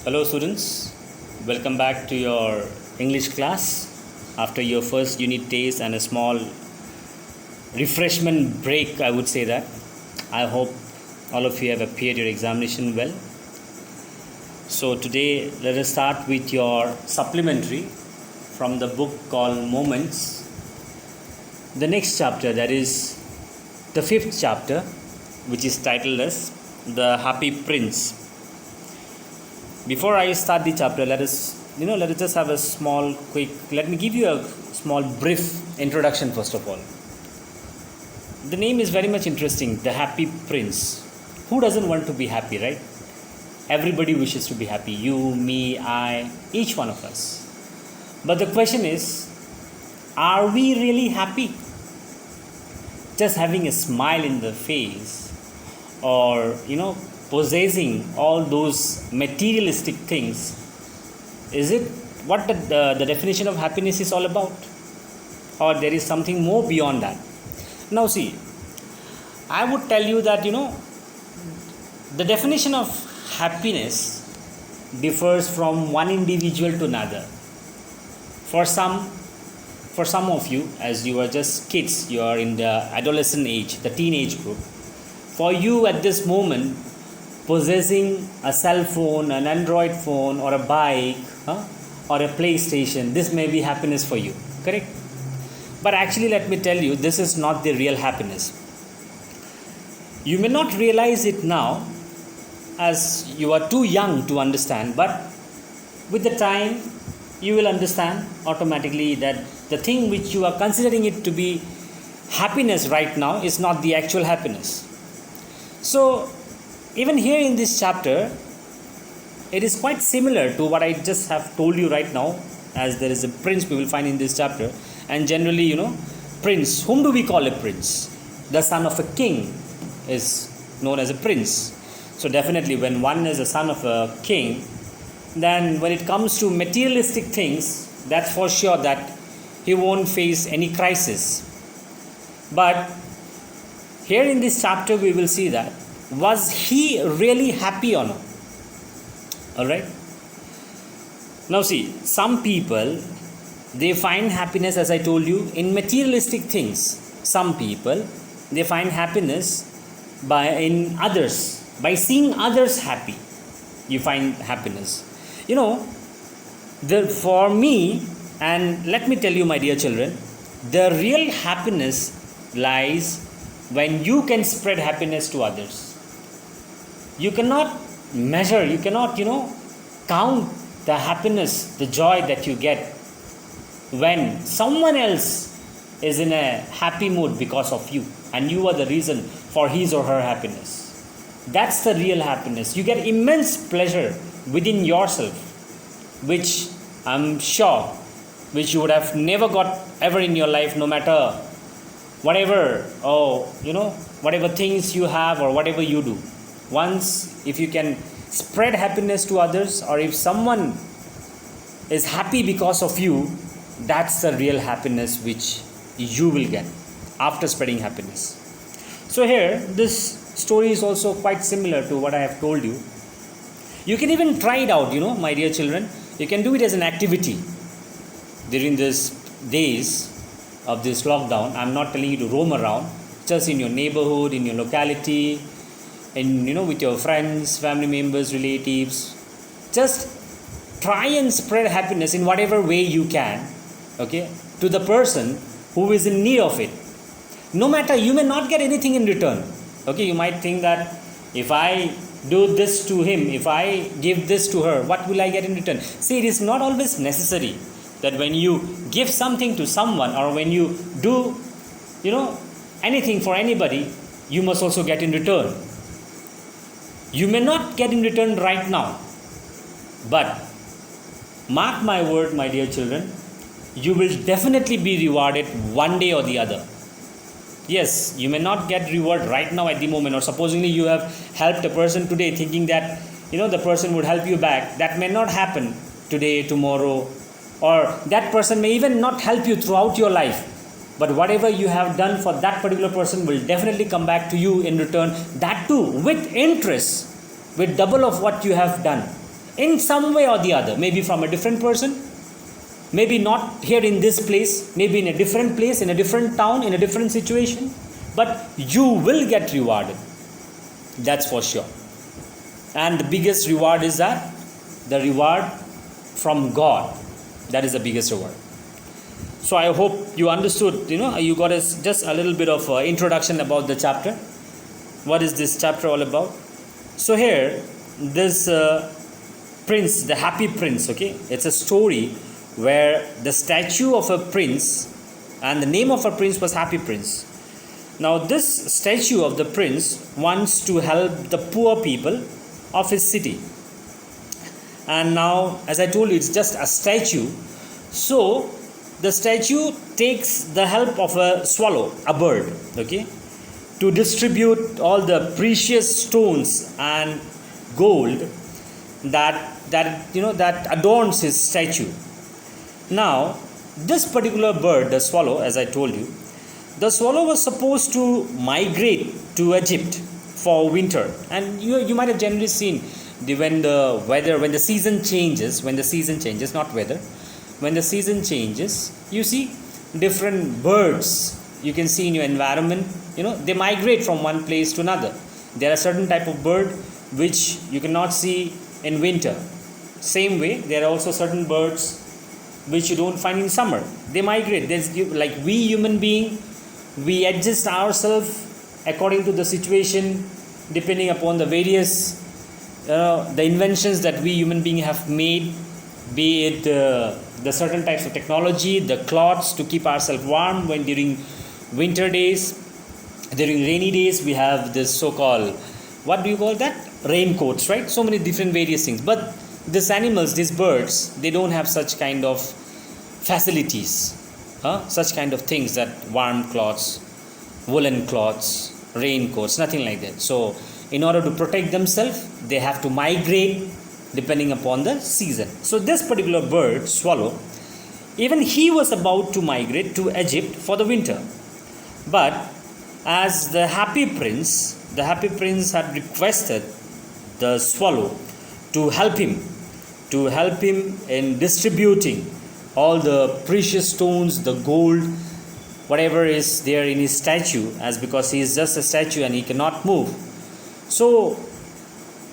Hello, students. Welcome back to your English class after your first unit test and a small refreshment break. I would say that. I hope all of you have appeared your examination well. So, today let us start with your supplementary from the book called Moments. The next chapter, that is the fifth chapter, which is titled as The Happy Prince. Before I start the chapter, let us just have a small quick, let me give you a small brief introduction first of all. The name is very much interesting, The Happy Prince. Who doesn't want to be happy, right? Everybody wishes to be happy. You, me, I, each one of us. But the question is, are we really happy? Just having a smile in the face, or possessing all those materialistic things, is it what the definition of happiness is all about? Or there is something more beyond that? Now see, I would tell you that the definition of happiness differs from one individual to another. For some of you, as you are just kids, you are in the adolescent age, the teenage group, for you at this moment, possessing a cell phone, an Android phone, or a bike, or a PlayStation, this may be happiness for you, correct? But actually, let me tell you, this is not the real happiness. You may not realize it now, as you are too young to understand, but with the time, you will understand automatically that the thing which you are considering it to be happiness right now is not the actual happiness. So, even here in this chapter, it is quite similar to what I just have told you right now, as there is a prince we will find in this chapter. And generally, prince, whom do we call a prince? The son of a king is known as a prince. So definitely when one is a son of a king, then when it comes to materialistic things, that's for sure that he won't face any crisis. But here in this chapter we will see that, was he really happy or not? Alright. Now see, some people, they find happiness, as I told you, in materialistic things. Some people, they find happiness in others. By seeing others happy, you find happiness. For me, and let me tell you, my dear children, the real happiness lies when you can spread happiness to others. You cannot measure, you cannot, count the happiness, the joy that you get when someone else is in a happy mood because of you, and you are the reason for his or her happiness. That's the real happiness. You get immense pleasure within yourself, which I'm sure, which you would have never got ever in your life, no matter whatever, whatever things you have or whatever you do. Once, if you can spread happiness to others, or if someone is happy because of you, that's the real happiness which you will get after spreading happiness. So here, this story is also quite similar to what I have told you. You can even try it out, my dear children. You can do it as an activity during these days of this lockdown. I'm not telling you to roam around, just in your neighborhood, in your locality, and with your friends, family members, relatives. Just try and spread happiness in whatever way you can, okay, to the person who is in need of it. No matter, you may not get anything in return. Okay, you might think that if I do this to him, if I give this to her, what will I get in return? See, it is not always necessary that when you give something to someone, or when you do, anything for anybody, you must also get in return. You may not get in return right now, but mark my word, my dear children, you will definitely be rewarded one day or the other. Yes, you may not get reward right now at the moment, or supposingly you have helped a person today thinking that the person would help you back. That may not happen today, tomorrow, or that person may even not help you throughout your life. But whatever you have done for that particular person will definitely come back to you in return. That too with interest, with double of what you have done. in some way or the other, maybe from a different person, maybe not here in this place, maybe in a different place, in a different town, in a different situation, but you will get rewarded. That's for sure. And the biggest reward is that the reward from God. That is the biggest reward. So I hope you understood, you got just a little bit of introduction about the chapter. What is this chapter all about? So here, this prince, the happy prince, okay, it's a story where the statue of a prince, and the name of a prince was Happy Prince. Now this statue of the prince wants to help the poor people of his city. And now, as I told you, it's just a statue. So the statue takes the help of a swallow, a bird, okay, to distribute all the precious stones and gold that adorns his statue. Now, this particular bird, the swallow, as I told you, the swallow was supposed to migrate to Egypt for winter. And you might have generally seen when the season changes, when the season changes, you see different birds you can see in your environment, they migrate from one place to another. There are certain type of bird which you cannot see in winter. Same way, there are also certain birds which you don't find in summer. They migrate. Like we human being, we adjust ourselves according to the situation, depending upon the various the inventions that we human being have made, be it the certain types of technology, the cloths to keep ourselves warm when during winter days. During rainy days, we have this so-called, what do you call that? Raincoats, right? So many different various things. But these animals, these birds, they don't have such kind of facilities, such kind of things, that warm cloths, woolen cloths, raincoats, nothing like that. So in order to protect themselves, they have to migrate depending upon the season. So this particular bird, swallow, even he was about to migrate to Egypt for the winter. But as the happy prince had requested the swallow to help him in distributing all the precious stones, the gold, whatever is there in his statue, as because he is just a statue and he cannot move. So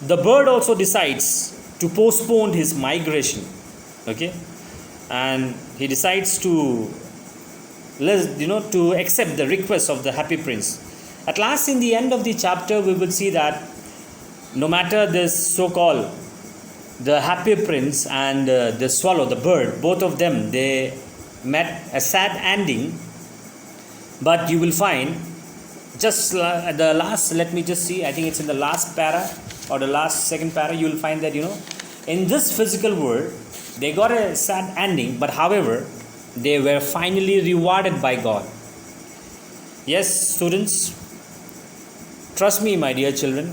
the bird also decides to postpone his migration, okay, and he decides to accept the request of the happy prince. At last, in the end of the chapter, we will see that no matter this so-called the happy prince and the swallow, the bird, both of them, they met a sad ending. But you will find just at the last, let me just see, I think it's in the last para or the last second para, you will find that in this physical world they got a sad ending, but however they were finally rewarded by God. Yes, students, trust me, my dear children,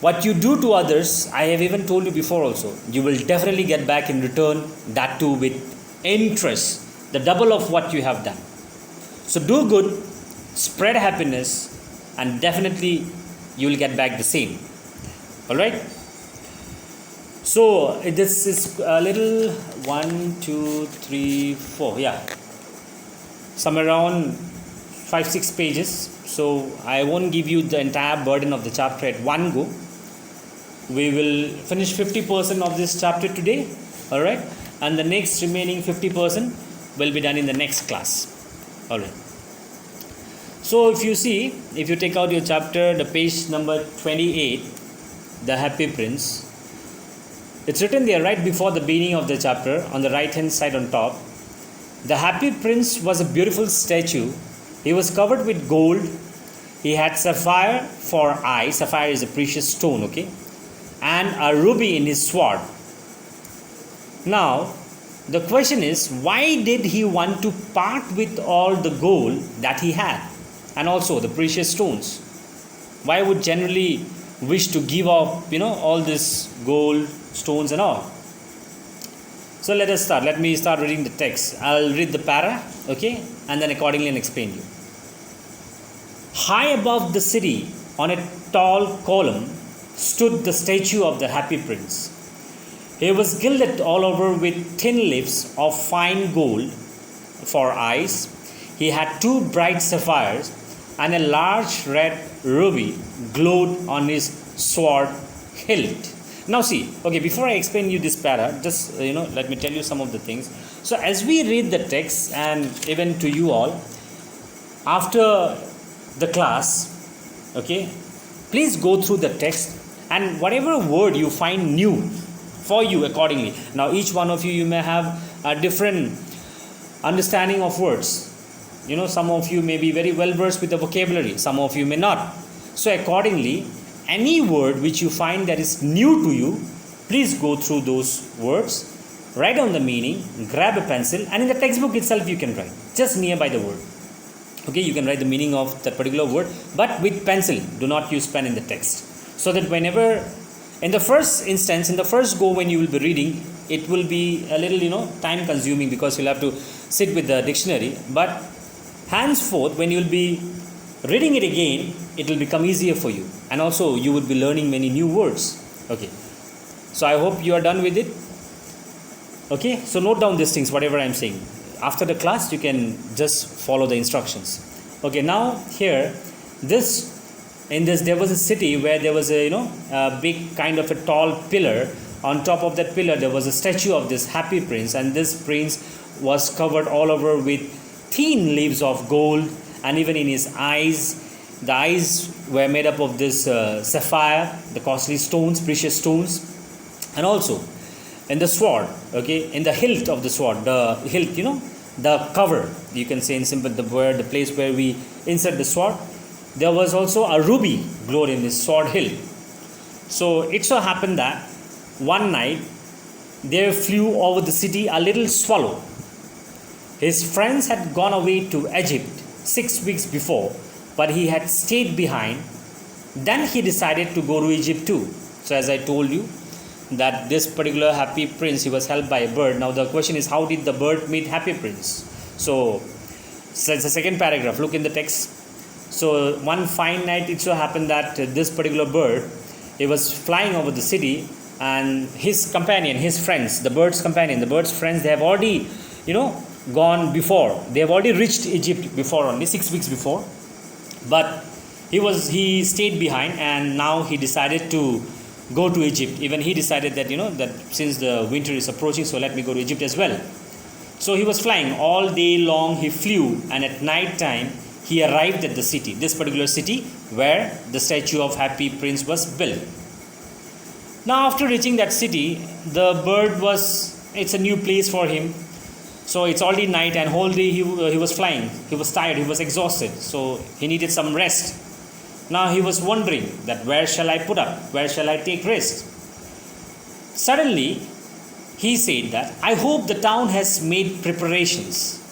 what you do to others, I have even told you before also, you will definitely get back in return, that too with interest, the double of what you have done. So do good, spread happiness, and definitely you will get back the same. Alright? So this is a little 1, 2, 3, 4, somewhere around 5-6 pages. So I won't give you the entire burden of the chapter at one go. We will finish 50% of this chapter today, alright, and the next remaining 50% will be done in the next class. Alright. So if you take out your chapter, the page number 28, the Happy Prince, it's written there right before the beginning of the chapter, on the right hand side on top. The Happy Prince was a beautiful statue. He was covered with gold. He had sapphire for eyes. Sapphire is a precious stone, okay, and a ruby in his sword. Now the question is, why did he want to part with all the gold that he had and also the precious stones? Why would generally wish to give up all this gold, stones and all? So let us start. Let me start reading the text. I'll read the para, okay, and then accordingly I'll explain to you. High above the city, on a tall column, stood the statue of the happy prince. He was gilded all over with thin leaves of fine gold for eyes. He had two bright sapphires, and a large red ruby glowed on his sword hilt. Now see, okay, before I explain you this para, just let me tell you some of the things. So as we read the text, and even to you all, after the class, okay, please go through the text, and whatever word you find new for you accordingly. Now each one of you may have a different understanding of words. Some of you may be very well versed with the vocabulary, some of you may not. So accordingly, any word which you find that is new to you, please go through those words, write down the meaning, grab a pencil, and in the textbook itself you can write just nearby the word. Okay, you can write the meaning of that particular word, but with pencil. Do not use pen in the text, so that whenever, in the first instance, in the first go when you will be reading, it will be a little time consuming, because you'll have to sit with the dictionary. But henceforth, when you will be reading it again, it will become easier for you, and also you would be learning many new words. Okay, so I hope you are done with it. Okay, so note down these things, whatever I am saying. After the class, you can just follow the instructions. Okay, now here, there was a city where there was a big kind of a tall pillar. On top of that pillar, there was a statue of this happy prince, and this prince was covered all over with thin leaves of gold, and even in his eyes, the eyes were made up of this sapphire, the costly stones, precious stones, and also in the sword, okay, in the hilt of the sword, the hilt, the cover, you can say in simple, the place where we insert the sword, there was also a ruby glowed in his sword hilt. So it so happened that one night there flew over the city a little swallow. His friends had gone away to Egypt 6 weeks before, but he had stayed behind. Then he decided to go to Egypt too. So as I told you, that this particular happy prince, he was helped by a bird. Now the question is, how did the bird meet happy prince? So it's the second paragraph. Look in the text. So one fine night, it so happened that this particular bird, he was flying over the city, and his companion, his friends, the bird's companion, the bird's friends, they have already, gone before. They have already reached Egypt before, only 6 weeks before. But he stayed behind, and now he decided to go to Egypt. Even he decided that, that since the winter is approaching, so let me go to Egypt as well. So he was flying all day long. He flew, and at night time he arrived at the city, this particular city where the statue of happy prince was built. Now after reaching that city, the bird it's a new place for him. So it's already night, and whole day he was flying. He was tired, he was exhausted, so he needed some rest. Now he was wondering that where shall I put up? Where shall I take rest? Suddenly, he said that, I hope the town has made preparations.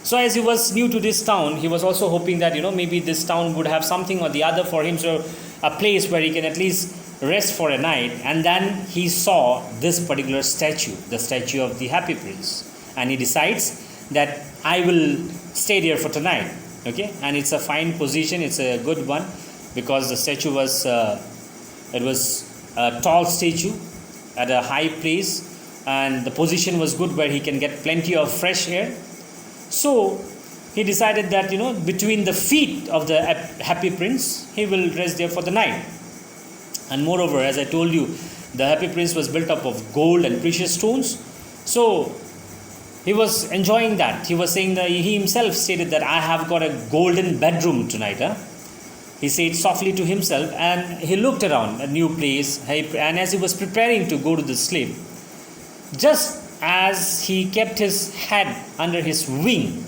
So as he was new to this town, he was also hoping that, maybe this town would have something or the other for him, so a place where he can at least rest for a night. And then he saw this particular statue, the statue of the happy prince. And he decides that I will stay there for tonight. Okay, and it's a fine position, it's a good one, because the statue was a tall statue at a high place, and the position was good where he can get plenty of fresh air. So he decided that, between the feet of the happy prince, he will rest there for the night. And moreover, as I told you, the happy prince was built up of gold and precious stones. So he was enjoying that. He was saying that he himself stated that I have got a golden bedroom tonight. He said softly to himself, and he looked around a new place. And as he was preparing to go to the sleep, just as he kept his head under his wing,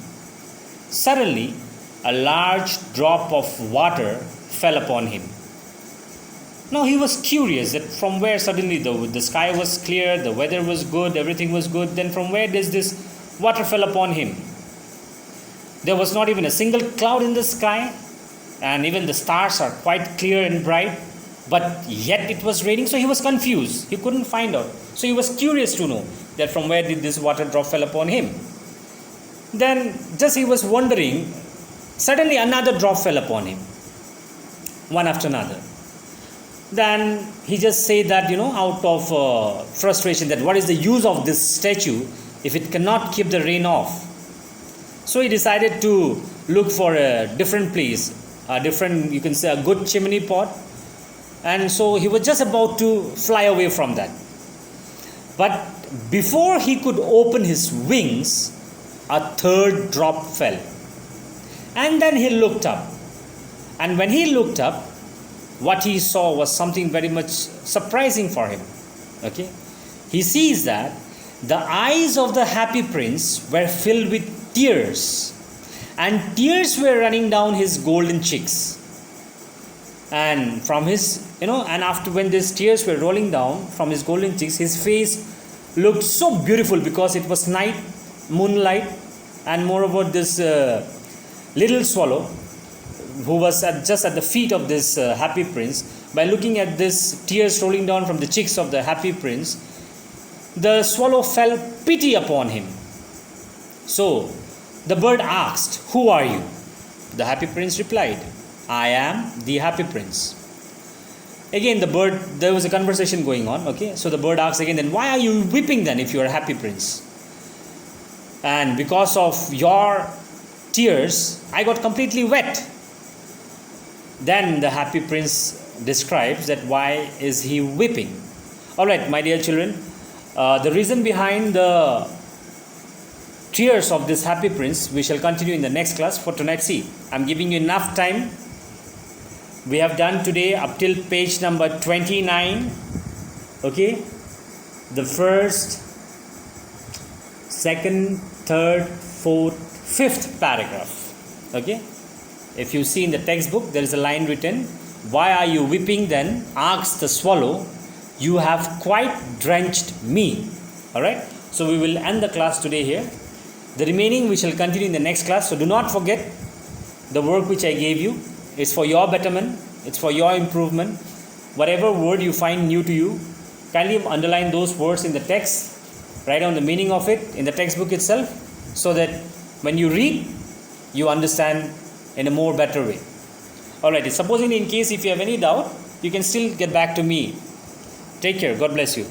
suddenly a large drop of water fell upon him. Now he was curious that from where suddenly the sky was clear, the weather was good, everything was good. Then from where does this water fell upon him? There was not even a single cloud in the sky, and even the stars are quite clear and bright, but yet it was raining. So he was confused. He couldn't find out. So he was curious to know that from where did this water drop fell upon him. Then just he was wondering, suddenly another drop fell upon him, one after another. Then he just said that, out of frustration, that what is the use of this statue if it cannot keep the rain off. So he decided to look for a different place, a different, you can say, a good chimney pot. And so he was just about to fly away from that. But before he could open his wings, a third drop fell. And then he looked up. And when he looked up, what he saw was something very much surprising for him. Okay? He sees that the eyes of the happy prince were filled with tears, and tears were running down his golden cheeks. And from his, and after when these tears were rolling down from his golden cheeks, his face looked so beautiful because it was night, moonlight, and moreover this little swallow who was just at the feet of this happy prince, by looking at this tears rolling down from the cheeks of the happy prince, the swallow felt pity upon him. So the bird asked, "Who are you?" The happy prince replied, "I am the happy prince." Again, there was a conversation going on. Okay, so the bird asked again, "Then why are you weeping then if you are a happy prince?" "And because of your tears, I got completely wet." Then the happy prince describes that why is he weeping. Alright, my dear children, the reason behind the tears of this happy prince we shall continue in the next class. For tonight, see, I'm giving you enough time. We have done today up till page number 29. Okay, the first, second, third, fourth, fifth paragraph. Okay, if you see in the textbook, there is a line written, "Why are you weeping then?" asked the swallow. "You have quite drenched me." Alright, so we will end the class today here. The remaining we shall continue in the next class. So do not forget the work which I gave you. It's for your betterment, it's for your improvement. Whatever word you find new to you, kindly underline those words in the text, write down the meaning of it in the textbook itself, so that when you read, you understand in a more better way. Alright, supposing in case if you have any doubt, you can still get back to me. Take care. God bless you.